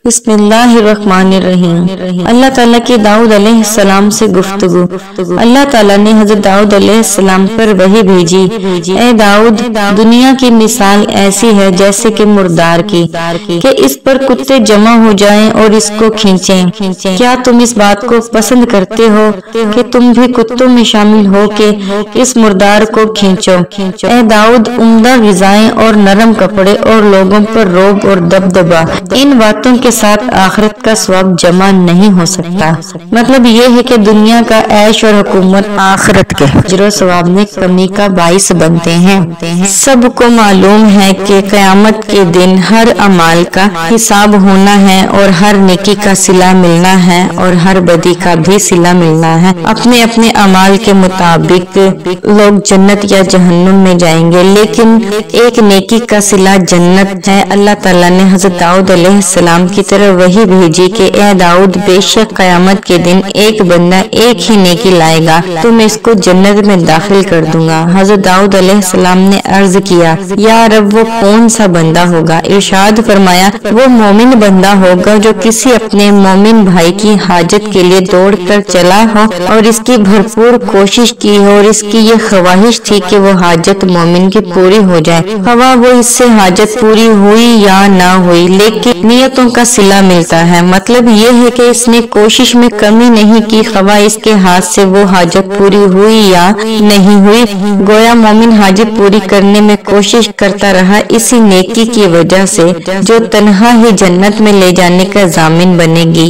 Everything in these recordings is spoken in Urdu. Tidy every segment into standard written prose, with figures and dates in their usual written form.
بسم اللہ الرحمن الرحیم۔ اللہ تعالیٰ کی داؤد علیہ السلام سے گفتگو۔ اللہ تعالیٰ نے حضرت داؤد علیہ السلام پر وحی بھیجی، اے داؤد، دنیا کی مثال ایسی ہے جیسے کہ مردار کی، کہ اس پر کتے جمع ہو جائیں اور اس کو کھینچیں۔ کیا تم اس بات کو پسند کرتے ہو کہ تم بھی کتوں میں شامل ہو کے اس مردار کو کھینچو؟ اے داؤد، عمدہ غذائیں اور نرم کپڑے اور لوگوں پر رعب اور دبدبا، ان باتوں کے ساتھ آخرت کا ثواب جمع نہیں ہو سکتا۔ مطلب یہ ہے کہ دنیا کا عیش اور حکومت آخرت کے اجر و ثواب میں کمی کا باعث بنتے ہیں۔ سب کو معلوم ہے کہ قیامت کے دن ہر اعمال کا حساب ہونا ہے اور ہر نیکی کا صلہ ملنا ہے اور ہر بدی کا بھی صلہ ملنا ہے۔ اپنے اپنے اعمال کے مطابق لوگ جنت یا جہنم میں جائیں گے، لیکن ایک نیکی کا صلہ جنت ہے۔ اللہ تعالیٰ نے حضرت داؤد علیہ السلام کی طرف وحی بھیجی کہ اے داؤد، بے شک قیامت کے دن ایک بندہ ایک ہی نیکی لائے گا تو میں اس کو جنت میں داخل کر دوں گا۔ حضرت داؤد علیہ السلام نے عرض کیا، یا رب، وہ کون سا بندہ ہوگا؟ ارشاد فرمایا، وہ مومن بندہ ہوگا جو کسی اپنے مومن بھائی کی حاجت کے لیے دوڑ کر چلا ہو اور اس کی بھرپور کوشش کی ہو اور اس کی یہ خواہش تھی کہ وہ حاجت مومن کی پوری ہو جائے، خواہ وہ اس سے حاجت پوری ہوئی یا نہ ہوئی، لیکن نیتوں کا صلہ ملتا ہے۔ مطلب یہ ہے کہ اس نے کوشش میں کمی نہیں کی، خواہ اس کے ہاتھ سے وہ حاجت پوری ہوئی یا نہیں ہوئی۔ گویا مومن حاجت پوری کرنے میں کوشش کرتا رہا، اسی نیکی کی وجہ سے جو تنہا ہی جنت میں لے جانے کا ضامن بنے گی۔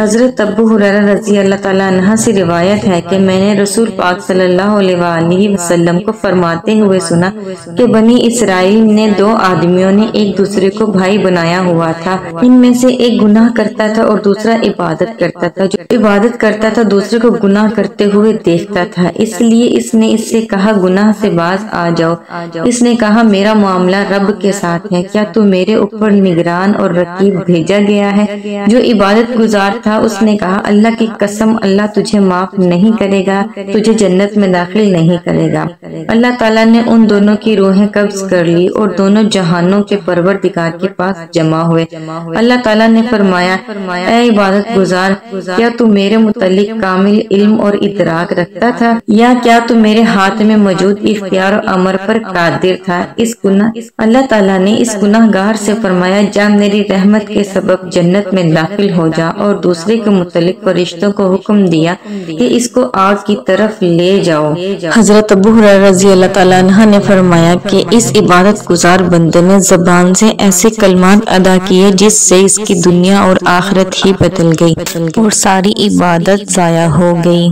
حضرت ابو ہریرہ رضی اللہ تعالیٰ عنہ سے روایت ہے کہ میں نے رسول پاک صلی اللہ علیہ وآلہ وسلم کو فرماتے ہوئے سنا کہ بنی اسرائیل نے دو آدمیوں نے ایک دوسرے کو بھائی بنایا ہوا تھا۔ ان میں سے ایک گناہ کرتا تھا اور دوسرا عبادت کرتا تھا۔ جو عبادت کرتا تھا دوسرے کو گناہ کرتے ہوئے دیکھتا تھا، اس لیے اس نے اس سے کہا، گناہ سے باز آ جاؤ۔ اس نے کہا، میرا معاملہ رب کے ساتھ ہے، کیا تو میرے اوپر نگران اور رقیب بھیجا گیا ہے؟ جو عبادت گزار تھا اس نے کہا، اللہ کی قسم، اللہ تجھے معاف نہیں کرے گا، تجھے جنت میں داخل نہیں کرے گا۔ اللہ تعالیٰ نے ان دونوں کی روحیں قبض کر لی اور دونوں جہانوں کے پروردگار کے پاس جمع ہوئے۔ اللہ تعالیٰ نے فرمایا، اے عبادت گزار، کیا تو میرے متعلق کامل علم اور ادراک رکھتا تھا، یا کیا تو میرے ہاتھ میں موجود اختیار و امر پر قادر تھا؟ اللہ تعالیٰ نے اس گناہ گار سے فرمایا، جا میری رحمت کے سبب جنت میں داخل ہو جا، اور دوسرے کے متعلق فرشتوں کو حکم دیا کہ اس کو آگ کی طرف لے جاؤ۔ حضرت ابو ہریرہ رضی اللہ تعالیٰ عنہ نے فرمایا کہ اس عبادت گزار بندے نے زبان سے ایسے کلمات ادا کیے جس سے اس کی دنیا اور آخرت ہی بدل گئی اور ساری عبادت ضائع ہو گئی۔